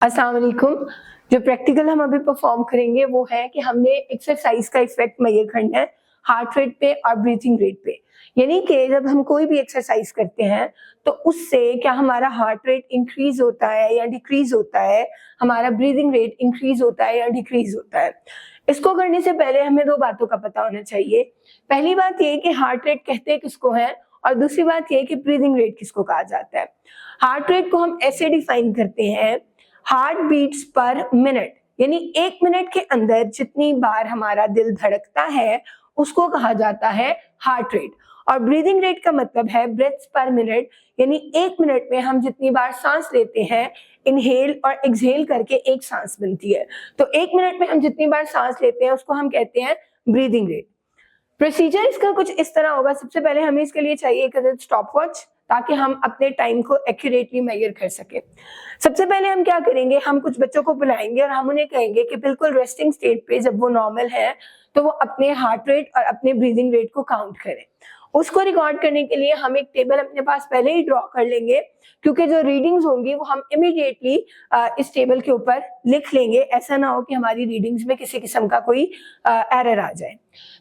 अस्सलाम वालेकुम। जो प्रैक्टिकल हम अभी परफॉर्म करेंगे वो है कि हमने एक्सरसाइज का इफेक्ट मेजर करना है हार्ट रेट पे और ब्रीथिंग रेट पे। यानी कि जब हम कोई भी एक्सरसाइज करते हैं तो उससे क्या हमारा हार्ट रेट इंक्रीज होता है या डिक्रीज होता है, हमारा ब्रीदिंग रेट इंक्रीज होता है या डिक्रीज होता है। इसको करने से पहले हमें दो बातों का पता होना चाहिए। पहली बात ये कि हार्ट रेट कहते किसको है और दूसरी बात ये कि ब्रीदिंग रेट किसको कहा जाता है। हार्ट रेट को हम ऐसे डिफाइन करते हैं, हार्ट बीट्स पर मिनट, यानी एक मिनट के अंदर जितनी बार हमारा दिल धड़कता है उसको कहा जाता है हार्ट रेट। और ब्रीदिंग रेट का मतलब है ब्रेथ्स पर मिनट, यानी एक मिनट में हम जितनी बार सांस लेते हैं, इनहेल और एक्सहेल करके एक सांस बनती है, तो एक मिनट में हम जितनी बार सांस लेते हैं उसको हम कहते हैं ब्रीदिंग रेट। प्रोसीजर इसका कुछ इस तरह होगा। सबसे पहले हमें इसके लिए चाहिए एक स्टॉप वॉच, ताकि हम अपने टाइम को एक्यूरेटली मेजर कर सके। सबसे पहले हम क्या करेंगे, हम कुछ बच्चों को बुलाएंगे और हम उन्हें कहेंगे कि बिल्कुल रेस्टिंग स्टेट पे जब वो नॉर्मल है तो वो अपने हार्ट रेट और अपने ब्रीदिंग रेट को काउंट करें। उसको रिकॉर्ड करने के लिए हम एक टेबल अपने पास पहले ही ड्रॉ कर लेंगे, क्योंकि जो रीडिंग्स होंगी वो हम इमीडिएटली इस टेबल के ऊपर लिख लेंगे। ऐसा ना हो कि हमारी रीडिंग्स में किसी किस्म का कोई एरर आ जाए।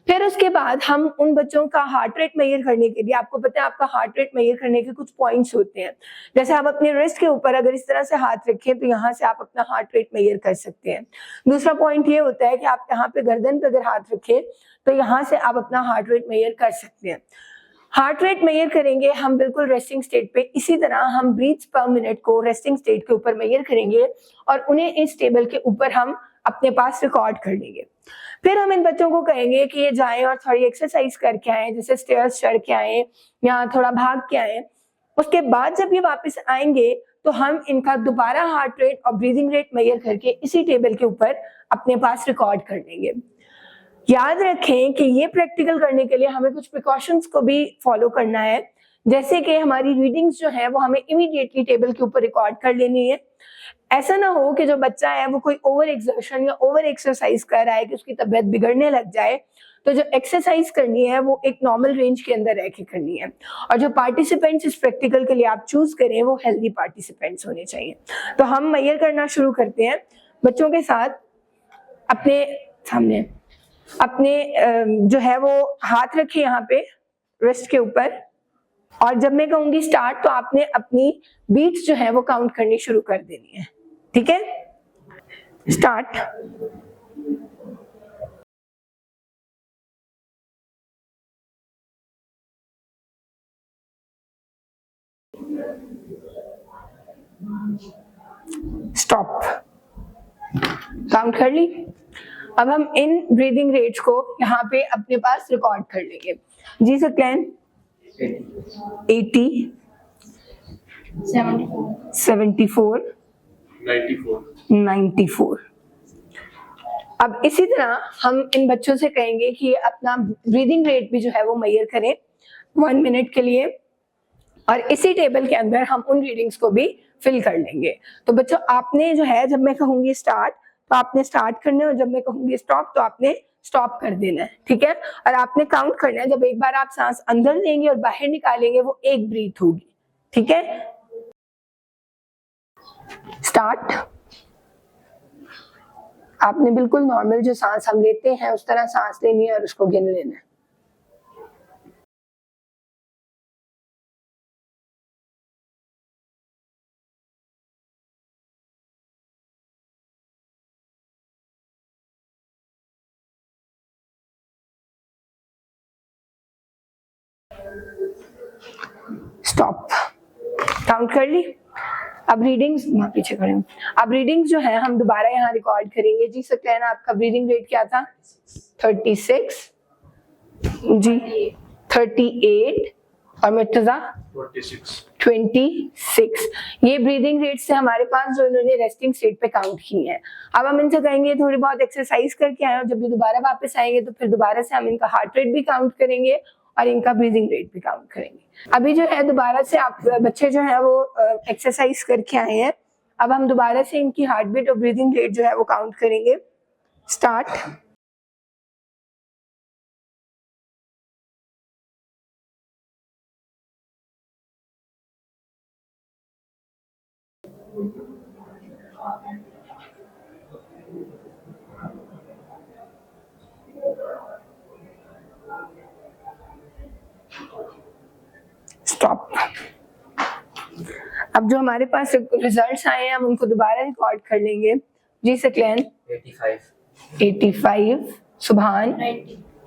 फिर उसके बाद हम उन बच्चों का हार्ट रेट मेजर करने के लिए, आपको पता है आपका हार्ट रेट मेजर करने के कुछ पॉइंट्स होते हैं। जैसे आप अपने रिस्ट के ऊपर अगर इस तरह से हाथ रखें तो यहाँ से आप अपना हार्ट रेट मेजर कर सकते हैं। दूसरा पॉइंट ये होता है कि आप यहाँ पे गर्दन पे अगर हाथ रखें तो यहाँ से आप अपना हार्ट रेट मेजर कर सकते हैं। हार्ट रेट मेजर करेंगे हम बिल्कुल रेस्टिंग स्टेट पे। इसी तरह हम ब्रीथ्स पर मिनट को रेस्टिंग स्टेट के ऊपर मेजर करेंगे और उन्हें इस टेबल के ऊपर हम अपने पास रिकॉर्ड कर लेंगे। फिर हम इन बच्चों को कहेंगे कि ये जाएं और थोड़ी एक्सरसाइज करके आए, जैसे स्टेयर्स चढ़ के आए या थोड़ा भाग के आए। उसके बाद जब ये वापस आएंगे तो हम इनका दोबारा हार्ट रेट और ब्रीदिंग रेट मेजर करके इसी टेबल के ऊपर अपने पास रिकॉर्ड कर लेंगे। याद रखें कि ये प्रैक्टिकल करने के लिए हमें कुछ प्रिकॉशंस को भी फॉलो करना है, जैसे कि हमारी रीडिंग्स जो है वो हमें इमीडिएटली टेबल के ऊपर रिकॉर्ड कर लेनी है। ऐसा ना हो कि जो बच्चा है वो कोई ओवर एक्सर्शन या ओवर एक्सरसाइज कर रहा है कि उसकी तबीयत बिगड़ने लग जाए। तो जो एक्सरसाइज करनी है वो एक नॉर्मल रेंज के अंदर रह के करनी है, और जो पार्टिसिपेंट्स इस प्रैक्टिकल के लिए आप चूज करें वो हेल्दी पार्टिसिपेंट्स होने चाहिए। तो हम मेजर करना शुरू करते हैं बच्चों के साथ। अपने सामने अपने जो है वो हाथ रखे यहाँ पे रिस्ट के ऊपर, और जब मैं कहूंगी स्टार्ट तो आपने अपनी बीट्स जो है वो काउंट करनी शुरू कर देनी है। ठीक है, स्टार्ट। स्टॉप। काउंट कर ली। अब हम इन ब्रीदिंग रेट्स को यहाँ पे अपने पास रिकॉर्ड कर लेंगे। जी सकलैन 80, 74, 94। अब इसी तरह हम इन बच्चों से कहेंगे कि अपना ब्रीदिंग रेट भी जो है वो मेजर करें 1 मिनट के लिए, और इसी टेबल के अंदर हम उन रीडिंग्स को भी फिल कर लेंगे। तो बच्चों आपने जो है, जब मैं कहूंगी स्टार्ट तो आपने स्टार्ट करना है, और जब मैं कहूंगी स्टॉप तो आपने स्टॉप कर देना है। ठीक है, और आपने काउंट करना है। जब एक बार आप सांस अंदर लेंगे और बाहर निकालेंगे वो एक ब्रीथ होगी। ठीक है, स्टार्ट। आपने बिल्कुल नॉर्मल जो सांस हम लेते हैं उस तरह सांस लेनी है और उसको गिन लेना है। स्टॉप। काउंट कर ली। अब रीडिंग्स पीछे करें। अब रीडिंग्स जो है हम दोबारा यहाँ रिकॉर्ड करेंगे। जी सकते हैं ना, आपका ब्रीदिंग रेट क्या था? 36 जी, 38 और मिर्तजा 26। ये ब्रीदिंग रेट से हमारे पास जो इन्होंने रेस्टिंग स्टेट पे काउंट की है। अब हम इनसे कहेंगे थोड़ी बहुत एक्सरसाइज करके आए, और जब ये दोबारा वापस आएंगे तो फिर दोबारा से हम इनका हार्ट रेट भी काउंट करेंगे और इनका ब्रीदिंग रेट भी काउंट करेंगे। अभी जो है दोबारा से आप बच्चे जो है वो एक्सरसाइज करके आए हैं। अब हम दोबारा से इनकी हार्ट बीट और ब्रीदिंग रेट जो है वो काउंट करेंगे। स्टार्ट। स्टॉप। अब जो हमारे पास रिजल्ट्स आए हैं हम उनको दोबारा रिकॉर्ड कर लेंगे। जी सकलैन 85, सुभान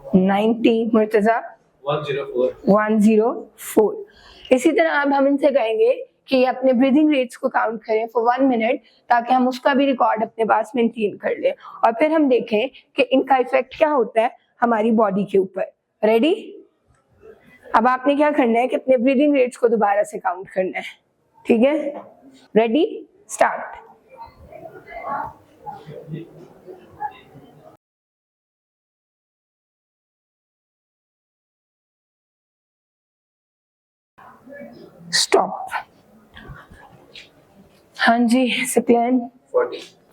90, मुर्तजा 104। इसी तरह अब हम इनसे कहेंगे कि ये अपने ब्रीदिंग रेट्स को काउंट करें फॉर 1 मिनट, ताकि हम उसका भी रिकॉर्ड अपने पास मेंटेन कर लें और फिर हम देखें कि इनका इफेक्ट क्या होता है हमारी बॉडी के ऊपर। रेडी? अब आपने क्या करना है कि अपने ब्रीदिंग रेट्स को दोबारा से काउंट करना है। ठीक है, रेडी, स्टार्ट। स्टॉप। हाँ जी सकलैन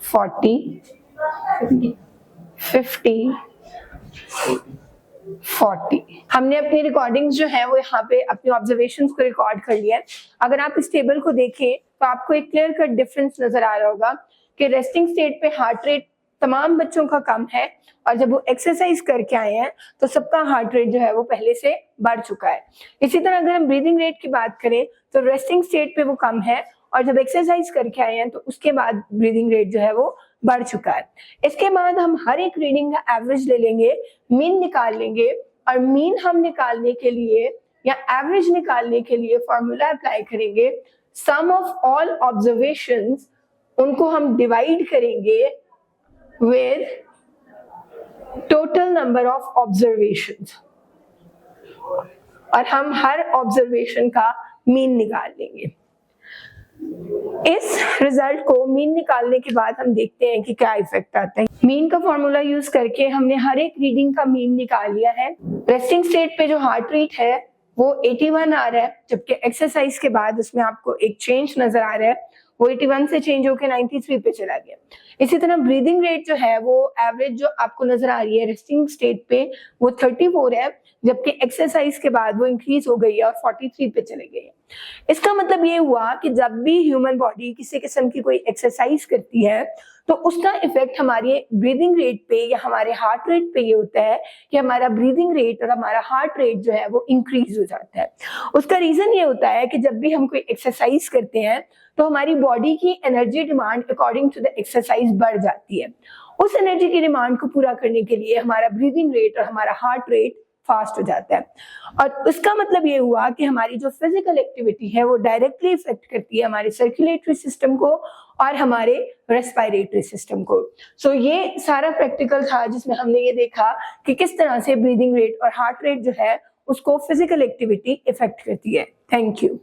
40, 50, 40। हमने अपनी रिकॉर्डिंग्स जो है वो यहाँ पे अपनी ऑब्जर्वेशंस को रिकॉर्ड कर लिया है। अगर आप इस टेबल को देखें तो आपको एक क्लियर कट डिफरेंस नजर आ रहा होगा कि रेस्टिंग स्टेट पे हार्ट रेट तमाम बच्चों का कम है और जब वो एक्सरसाइज करके आए हैं तो सबका हार्ट रेट जो है वो पहले से बढ़ चुका है। इसी तरह अगर हम ब्रीदिंग रेट की बात करें तो रेस्टिंग स्टेट पे वो कम है और जब एक्सरसाइज करके आए हैं तो उसके बाद ब्रीदिंग रेट जो है वो बढ़ चुका है। इसके बाद हम हर एक रीडिंग का एवरेज ले लेंगे, मीन निकाल लेंगे और मीन हम निकालने के लिए या एवरेज निकालने के लिए फॉर्मूला अप्लाई करेंगे। सम ऑफ ऑल ऑब्जर्वेशंस, उनको हम डिवाइड करेंगे with total number of observations और हम हर ऑब्जर्वेशन का मीन निकाल लेंगे। इस रिजल्ट को मीन निकालने के बाद हम देखते हैं कि क्या इफेक्ट आता है। मीन का फॉर्मूला यूज करके हमने हर एक रीडिंग का मीन निकाल लिया है। रेस्टिंग स्टेट पे जो हार्ट रेट है वो 81 आ रहा है, जबकि एक्सरसाइज के बाद उसमें आपको एक चेंज नजर आ रहा है, वो 81 से चेंज होकर 93 पे चला गया। इसी तरह ब्रीदिंग रेट जो है वो एवरेज जो आपको नजर आ रही है रेस्टिंग स्टेट पे वो 34 है, जबकि एक्सरसाइज के बाद वो इंक्रीज हो गई है और 43 पे चले गई है। इसका मतलब ये हुआ कि जब भी ह्यूमन बॉडी किसी किस्म की कोई एक्सरसाइज करती है तो उसका इफेक्ट हमारे ब्रीदिंग रेट पे या हमारे हार्ट रेट पे ये होता है कि हमारा ब्रीदिंग रेट और हमारा हार्ट रेट जो है वो इंक्रीज हो जाता है। उसका रीजन ये होता है कि जब भी हम कोई एक्सरसाइज करते हैं तो हमारी बॉडी की energy demand according to the exercise बढ़ जाती है। उस एनर्जी की डिमांड को पूरा करने के लिए हमारा ब्रीदिंग रेट और हमारा हार्ट रेट फास्ट हो जाता है और इसका मतलब ये हुआ कि हमारी जो फिजिकल एक्टिविटी है वो डायरेक्टली इफेक्ट करती है हमारे सर्कुलेटरी सिस्टम को और हमारे रेस्पिरेटरी सिस्टम को। सो ये सारा प्रैक्टिकल था जिसमें हमने ये देखा कि किस तरह से ब्रीदिंग रेट और हार्ट रेट जो है उसको फिजिकल एक्टिविटी इफेक्ट करती है। Thank you.